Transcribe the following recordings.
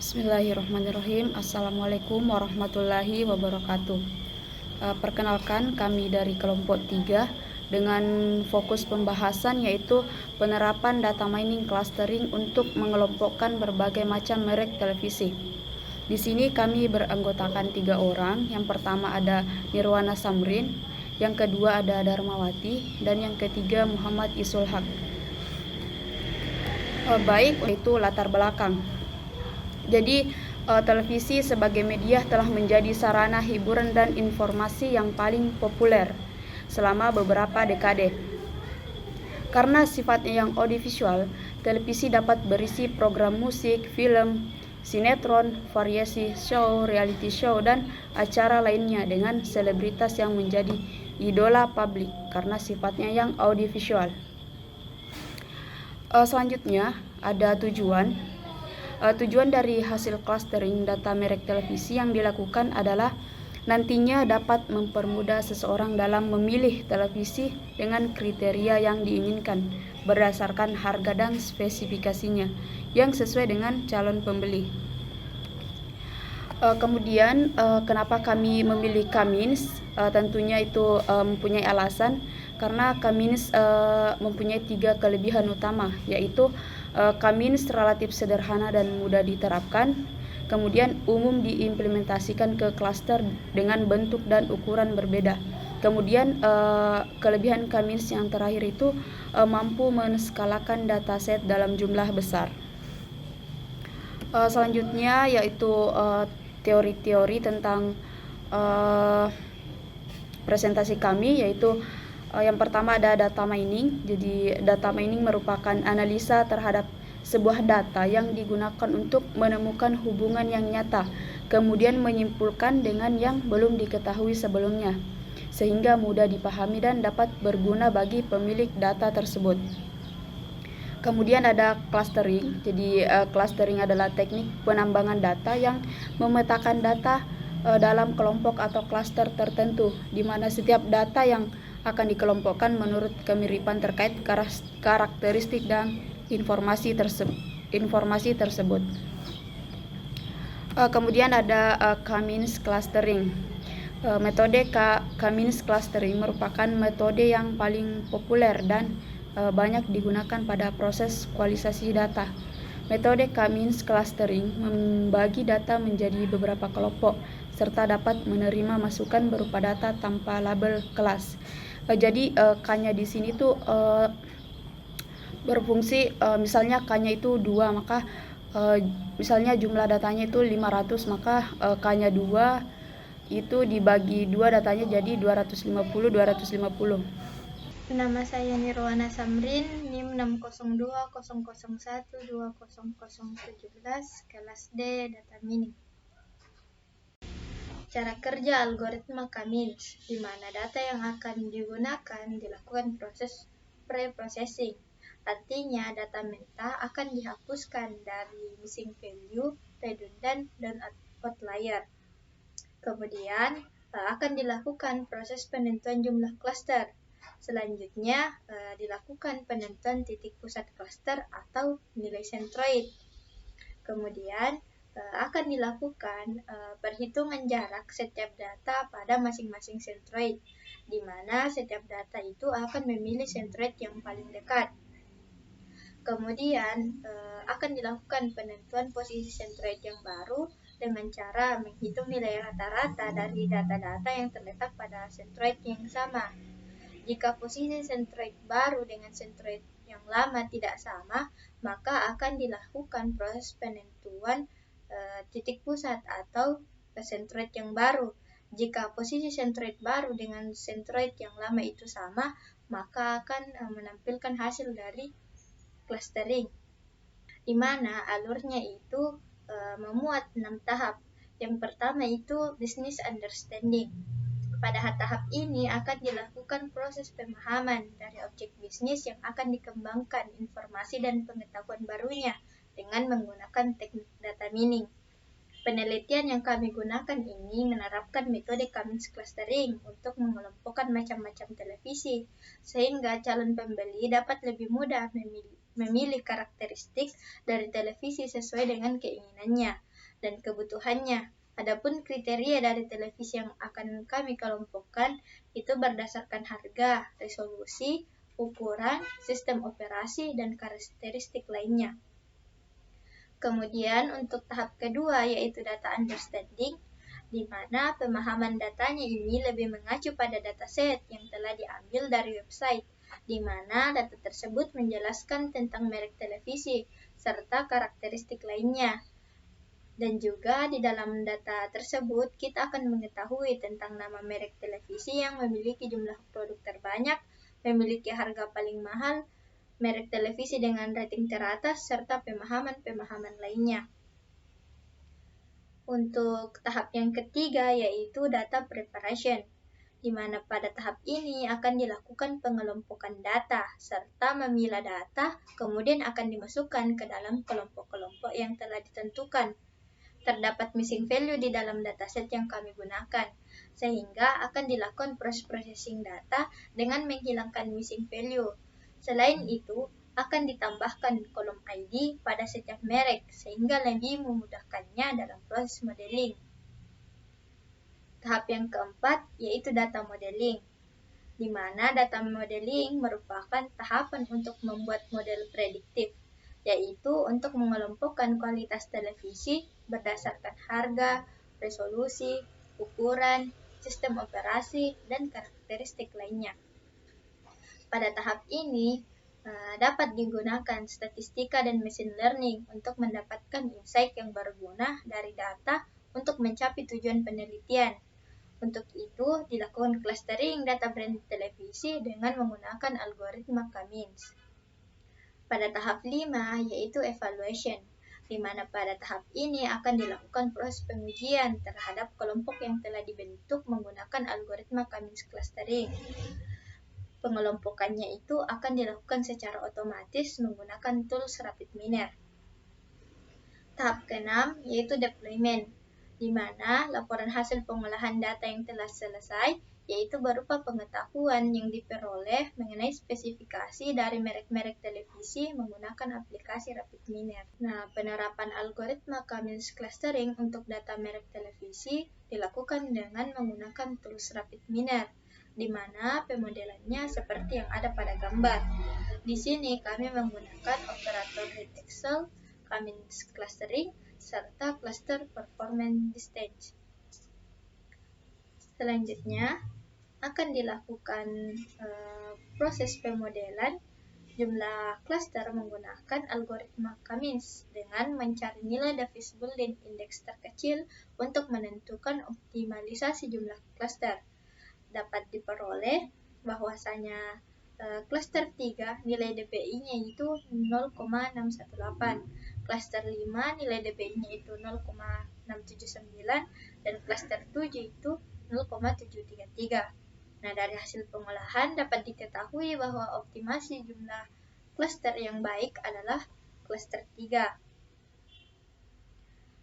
Bismillahirrahmanirrahim. Assalamualaikum warahmatullahi wabarakatuh. Perkenalkan, kami dari kelompok 3 dengan fokus pembahasan yaitu penerapan data mining clustering untuk mengelompokkan berbagai macam merek televisi. Di sini kami beranggotakan 3 orang. Yang pertama ada Nirwana Samrin, yang kedua ada Darmawati, dan yang ketiga Muhammad Isul Haq. Baik, itu latar belakang. Jadi televisi sebagai media telah menjadi sarana hiburan dan informasi yang paling populer selama beberapa dekade. Karena sifatnya yang audiovisual, televisi dapat berisi program musik, film, sinetron, variasi show, reality show, dan acara lainnya dengan selebritas yang menjadi idola publik karena sifatnya yang audiovisual. Selanjutnya ada tujuan. Tujuan dari hasil clustering data merek televisi yang dilakukan adalah nantinya dapat mempermudah seseorang dalam memilih televisi dengan kriteria yang diinginkan berdasarkan harga dan spesifikasinya yang sesuai dengan calon pembeli. Kemudian kenapa kami memilih Kamins? Tentunya itu mempunyai alasan karena Kamins mempunyai 3 kelebihan utama, yaitu Kamins relatif sederhana dan mudah diterapkan, kemudian umum diimplementasikan ke klaster dengan bentuk dan ukuran berbeda. Kemudian kelebihan Kamins yang terakhir itu mampu menskalakan dataset dalam jumlah besar. Selanjutnya yaitu teori-teori tentang presentasi kami, yaitu yang pertama ada data mining. Jadi data mining merupakan analisa terhadap sebuah data yang digunakan untuk menemukan hubungan yang nyata, kemudian menyimpulkan dengan yang belum diketahui sebelumnya, sehingga mudah dipahami dan dapat berguna bagi pemilik data tersebut. Kemudian ada clustering. Jadi clustering adalah teknik penambangan data yang memetakan data dalam kelompok atau cluster tertentu, di mana setiap data yang akan dikelompokkan menurut kemiripan terkait karakteristik dan informasi tersebut. Kemudian ada Kamins clustering. Metode Kamins clustering merupakan metode yang paling populer dan banyak digunakan pada proses kualisasi data. Metode Kamins clustering membagi data menjadi beberapa kelompok serta dapat menerima masukan berupa data tanpa label kelas. Jadi K-nya di sini tuh berfungsi misalnya K-nya itu 2, maka misalnya jumlah datanya itu 500, maka K-nya 2 itu dibagi 2 datanya jadi 250. Nama saya Nirwana Samrin, NIM 60200120017, kelas D, data mining. Cara kerja algoritma Kamins, di mana data yang akan digunakan dilakukan proses pre-processing. Artinya data mentah akan dihapuskan dari missing value, redundant, dan outlier. Kemudian akan dilakukan proses penentuan jumlah cluster. Selanjutnya dilakukan penentuan titik pusat cluster atau nilai centroid. Kemudian akan dilakukan perhitungan jarak setiap data pada masing-masing centroid, di mana setiap data itu akan memilih centroid yang paling dekat. Kemudian akan dilakukan penentuan posisi centroid yang baru dengan cara menghitung nilai rata-rata dari data-data yang terletak pada centroid yang sama. Jika posisi centroid baru dengan centroid yang lama tidak sama, maka akan dilakukan proses penentuan titik pusat atau centroid yang baru. Jika posisi centroid baru dengan centroid yang lama itu sama, maka akan menampilkan hasil dari clustering, di mana alurnya itu memuat 6 tahap. Yang pertama itu business understanding. Pada tahap ini akan dilakukan proses pemahaman dari objek bisnis yang akan dikembangkan informasi dan pengetahuan barunya dengan menggunakan teknik data mining. Penelitian yang kami gunakan ini menerapkan metode Kamins clustering untuk mengelompokkan macam-macam televisi, sehingga calon pembeli dapat lebih mudah memilih karakteristik dari televisi sesuai dengan keinginannya. dan kebutuhannya. Adapun kriteria dari televisi yang akan kami kelompokkan itu berdasarkan harga, resolusi, ukuran, sistem operasi, dan karakteristik lainnya. Kemudian untuk tahap kedua yaitu data understanding, di mana pemahaman datanya ini lebih mengacu pada dataset yang telah diambil dari website, di mana data tersebut menjelaskan tentang merek televisi serta karakteristik lainnya. Dan juga di dalam data tersebut kita akan mengetahui tentang nama merek televisi yang memiliki jumlah produk terbanyak, memiliki harga paling mahal, merek televisi dengan rating teratas, serta pemahaman-pemahaman lainnya. Untuk tahap yang ketiga yaitu data preparation, di mana pada tahap ini akan dilakukan pengelompokan data, serta memilah data, kemudian akan dimasukkan ke dalam kelompok-kelompok yang telah ditentukan. Terdapat missing value di dalam dataset yang kami gunakan, sehingga akan dilakukan proses processing data dengan menghilangkan missing value. Selain itu, akan ditambahkan kolom ID pada setiap merek, sehingga lebih memudahkannya dalam proses modeling. Tahap yang keempat yaitu data modeling, di mana data modeling merupakan tahapan untuk membuat model prediktif, yaitu untuk mengelompokkan kualitas televisi berdasarkan harga, resolusi, ukuran, sistem operasi, dan karakteristik lainnya. Pada tahap ini, dapat digunakan statistika dan machine learning untuk mendapatkan insight yang berguna dari data untuk mencapai tujuan penelitian. Untuk itu, dilakukan clustering data brand televisi dengan menggunakan algoritma Cummins. Pada tahap 5, yaitu evaluation, di mana pada tahap ini akan dilakukan proses pengujian terhadap kelompok yang telah dibentuk menggunakan algoritma Cummins clustering. Pengelompokannya itu akan dilakukan secara otomatis menggunakan tools RapidMiner. Tahap ke-6, yaitu deployment, di mana laporan hasil pengolahan data yang telah selesai, yaitu berupa pengetahuan yang diperoleh mengenai spesifikasi dari merek-merek televisi menggunakan aplikasi RapidMiner. Nah, penerapan algoritma Cummins clustering untuk data merek televisi dilakukan dengan menggunakan tools RapidMiner, di mana pemodelannya seperti yang ada pada gambar. Di sini kami menggunakan operator Hetexel, Cummins clustering, serta cluster performance distance. Selanjutnya akan dilakukan proses pemodelan jumlah cluster menggunakan algoritma Cummins dengan mencari nilai divisible dan indeks terkecil untuk menentukan optimalisasi jumlah cluster. Dapat diperoleh bahwasanya cluster 3 nilai DPI-nya itu 0,618, cluster 5 nilai DPI-nya itu 0,679, dan cluster 7 itu 0,733. Nah, dari hasil pengolahan dapat diketahui bahwa optimasi jumlah cluster yang baik adalah cluster 3.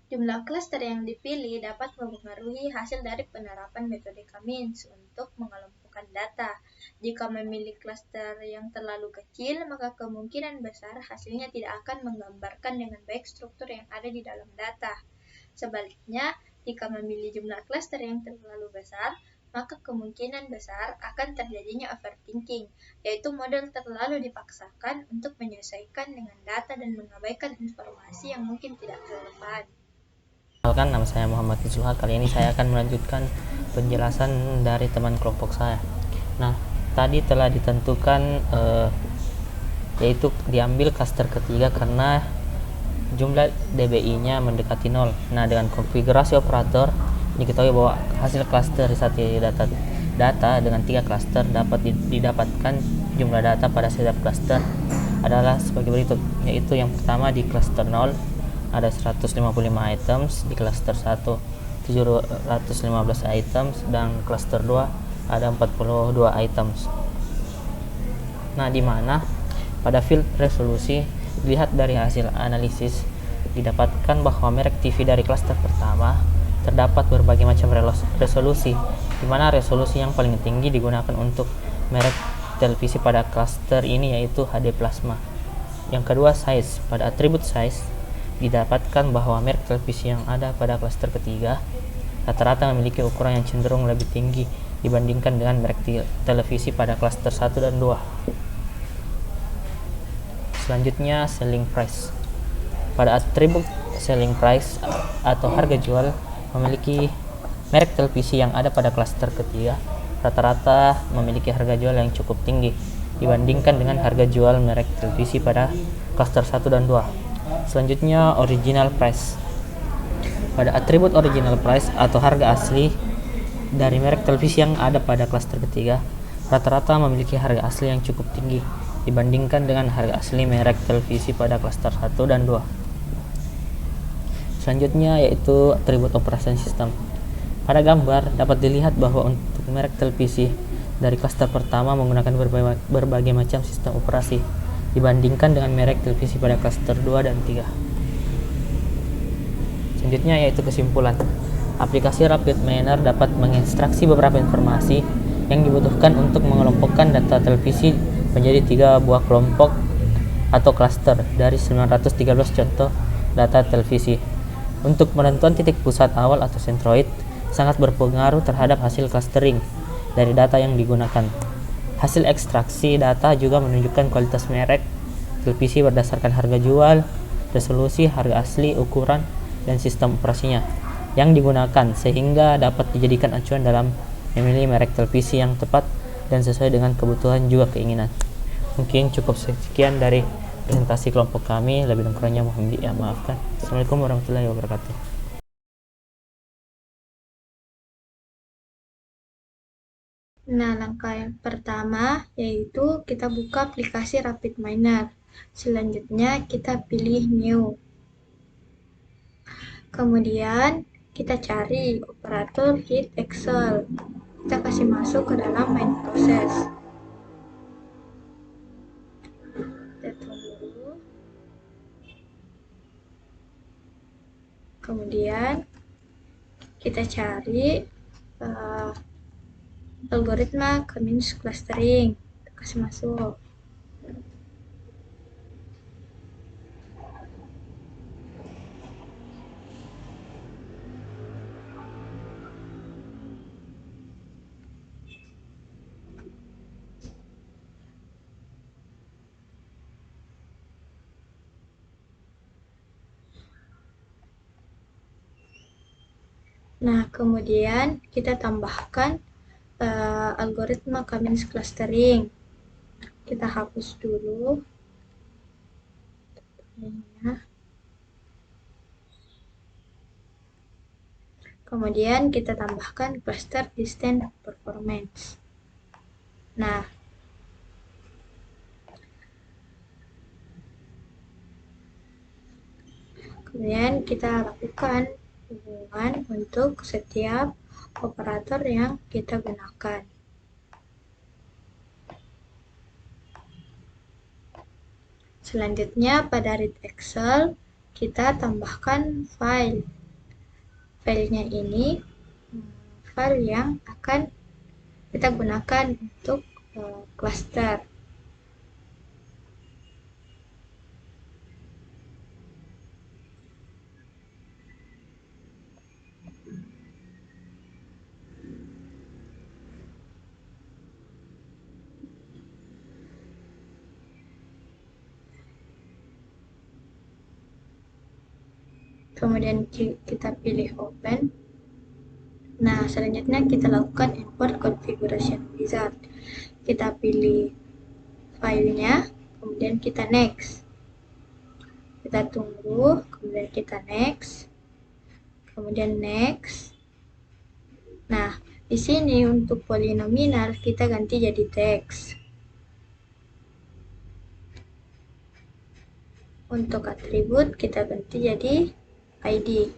Jumlah cluster yang dipilih dapat mempengaruhi hasil dari penerapan metode Cummins untuk mengelompokkan data. Jika memilih cluster yang terlalu kecil, maka kemungkinan besar hasilnya tidak akan menggambarkan dengan baik struktur yang ada di dalam data. Sebaliknya, jika memilih jumlah cluster yang terlalu besar, maka kemungkinan besar akan terjadinya overthinking, yaitu model terlalu dipaksakan untuk menyesuaikan dengan data dan mengabaikan informasi yang mungkin tidak relevan. Perkenalkan, nama saya Muhammad Zulhad. Kali ini saya akan melanjutkan penjelasan dari teman kelompok saya. Nah, tadi telah ditentukan yaitu diambil cluster ketiga karena jumlah DBI-nya mendekati 0. Nah, dengan konfigurasi operator diketahui bahwa hasil cluster satu data dengan 3 cluster dapat didapatkan jumlah data pada setiap cluster adalah sebagai berikut, yaitu yang pertama di cluster 0 ada 155 items, di cluster 1 715 items, dan cluster 2 ada 42 items. Nah, di mana pada field resolusi dilihat dari hasil analisis didapatkan bahwa merek TV dari cluster pertama terdapat berbagai macam resolusi, di mana resolusi yang paling tinggi digunakan untuk merek televisi pada cluster ini yaitu HD Plasma. Yang kedua size. Pada atribut size didapatkan bahwa merek televisi yang ada pada klaster ketiga rata-rata memiliki ukuran yang cenderung lebih tinggi dibandingkan dengan merek televisi pada klaster 1 dan 2. Selanjutnya, selling price. Pada atribut selling price atau harga jual, memiliki merek televisi yang ada pada klaster ketiga rata-rata memiliki harga jual yang cukup tinggi dibandingkan dengan harga jual merek televisi pada klaster 1 dan 2. Selanjutnya, original price. Pada atribut original price atau harga asli dari merek televisi yang ada pada klaster ketiga, rata-rata memiliki harga asli yang cukup tinggi dibandingkan dengan harga asli merek televisi pada klaster 1 dan 2. Selanjutnya yaitu atribut operasi sistem. Pada gambar dapat dilihat bahwa untuk merek televisi dari klaster pertama menggunakan berbagai macam sistem operasi dibandingkan dengan merek televisi pada klaster 2 dan 3. Selanjutnya yaitu kesimpulan. Aplikasi Rapid Miner dapat mengekstraksi beberapa informasi yang dibutuhkan untuk mengelompokkan data televisi menjadi 3 buah kelompok atau klaster dari 913 contoh data televisi. Untuk penentuan titik pusat awal atau centroid sangat berpengaruh terhadap hasil clustering dari data yang digunakan. Hasil ekstraksi data juga menunjukkan kualitas merek televisi berdasarkan harga jual, resolusi, harga asli, ukuran, dan sistem operasinya yang digunakan, sehingga dapat dijadikan acuan dalam memilih merek televisi yang tepat dan sesuai dengan kebutuhan juga keinginan. Mungkin cukup sekian dari presentasi kelompok kami, lebih dan kurangnya mohon maafkan. Assalamualaikum warahmatullahi wabarakatuh. Nah, langkah yang pertama yaitu kita buka aplikasi Rapid Miner. Selanjutnya kita pilih New. Kemudian kita cari operator hit Excel. Kita kasih masuk ke dalam main proses. Kita tunggu. Kemudian kita cari algoritma Cummins clustering, kasih masuk. Nah, kemudian kita tambahkan algoritma Cummins clustering. Kita hapus dulu. Kemudian kita tambahkan cluster distance performance. Nah, kemudian kita lakukan hubungan untuk setiap operator yang kita gunakan. Selanjutnya pada read Excel kita tambahkan file. Filenya ini file yang akan kita gunakan untuk cluster. Kemudian kita pilih open. Nah, selanjutnya kita lakukan import configuration wizard. Kita pilih filenya, kemudian kita next. Kita tunggu, kemudian kita next. Kemudian next. Nah, di sini untuk polinominal kita ganti jadi teks. Untuk atribut kita ganti jadi ID.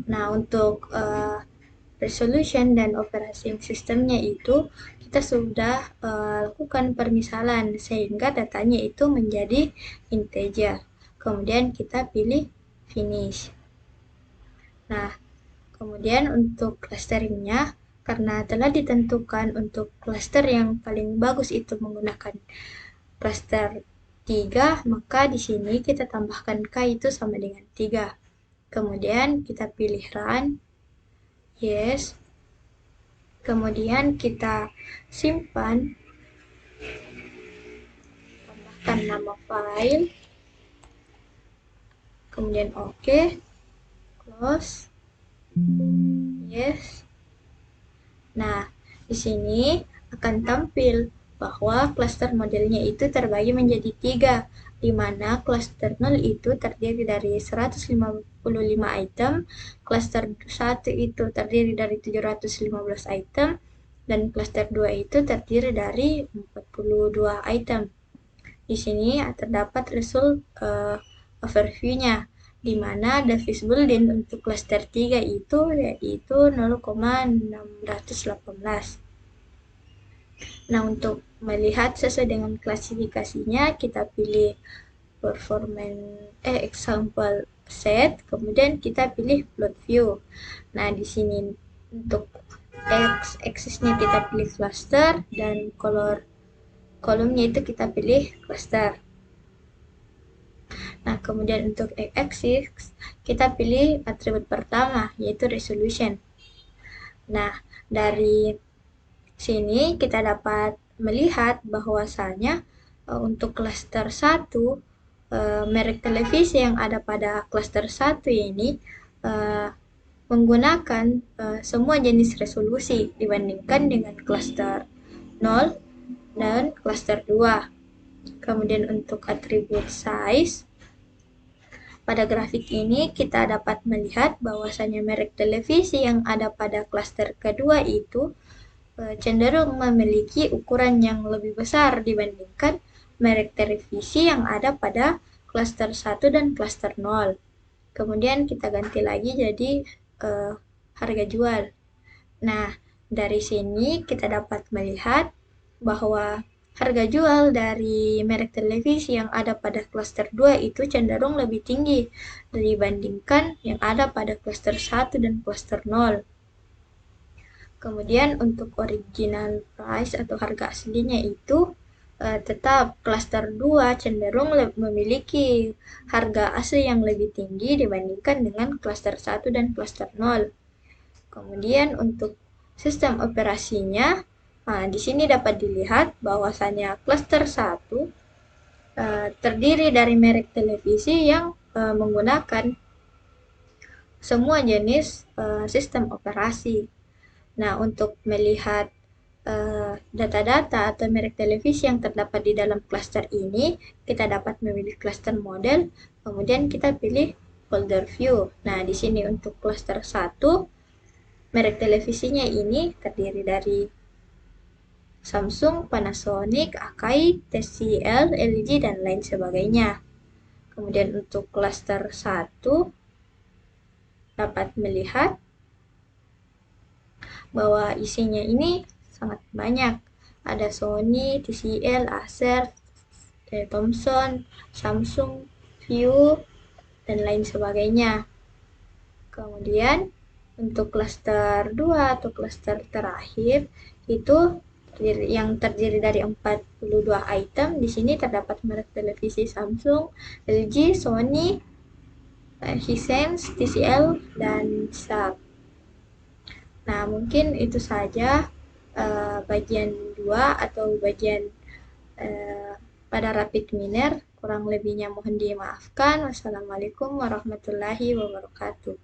Nah, untuk resolution dan operating sistemnya itu kita sudah lakukan permisalan sehingga datanya itu menjadi integer. Kemudian kita pilih finish. Nah, kemudian untuk clusteringnya, karena telah ditentukan untuk cluster yang paling bagus itu menggunakan cluster 3, maka di sini kita tambahkan K itu sama dengan 3. Kemudian kita pilih run, yes. Kemudian kita simpan, tambahkan nama file, kemudian OK, close, yes. Nah, di sini akan tampil bahwa klaster modelnya itu terbagi menjadi 3, di mana klaster 0 itu terdiri dari 155 item, klaster 1 itu terdiri dari 715 item, dan klaster 2 itu terdiri dari 42 item. Di sini terdapat result overview-nya, di mana the visible din untuk klaster 3 itu yaitu 0,618. Nah, untuk melihat sesuai dengan klasifikasinya, kita pilih example set, kemudian kita pilih plot view. Nah, di sini untuk x-axisnya kita pilih cluster, dan kolomnya itu kita pilih cluster. Nah, kemudian untuk x-axis kita pilih atribut pertama, yaitu resolution. Nah, dari sini kita dapat melihat bahwasanya untuk cluster 1, merek televisi yang ada pada cluster 1 ini menggunakan semua jenis resolusi dibandingkan dengan cluster 0 dan cluster 2. Kemudian untuk atribut size, pada grafik ini kita dapat melihat bahwasanya merek televisi yang ada pada klaster kedua itu cenderung memiliki ukuran yang lebih besar dibandingkan merek televisi yang ada pada klaster 1 dan klaster 0. Kemudian kita ganti lagi jadi harga jual. Nah, dari sini kita dapat melihat bahwa harga jual dari merek televisi yang ada pada klaster 2 itu cenderung lebih tinggi dibandingkan yang ada pada klaster 1 dan klaster 0. Kemudian untuk original price atau harga aslinya itu tetap klaster 2 cenderung memiliki harga asli yang lebih tinggi dibandingkan dengan klaster 1 dan klaster 0. Kemudian untuk sistem operasinya, di sini dapat dilihat bahwasanya klaster 1 terdiri dari merek televisi yang menggunakan semua jenis sistem operasi. Nah, untuk melihat data-data atau merek televisi yang terdapat di dalam klaster ini, kita dapat memilih klaster model, kemudian kita pilih folder view. Nah, di sini untuk klaster 1, merek televisinya ini terdiri dari Samsung, Panasonic, Akai, TCL, LG, dan lain sebagainya. Kemudian untuk klaster 1 dapat melihat bahwa isinya ini sangat banyak. Ada Sony, TCL, Acer, Thomson, Samsung, View, dan lain sebagainya. Kemudian untuk klaster 2 atau klaster terakhir itu yang terdiri dari 42 item. Di sini terdapat merek televisi Samsung, LG, Sony, Hisense, TCL, dan Sharp. Nah, mungkin itu saja bagian 2 atau bagian pada rapid miner. Kurang lebihnya mohon dimaafkan. Wassalamualaikum warahmatullahi wabarakatuh.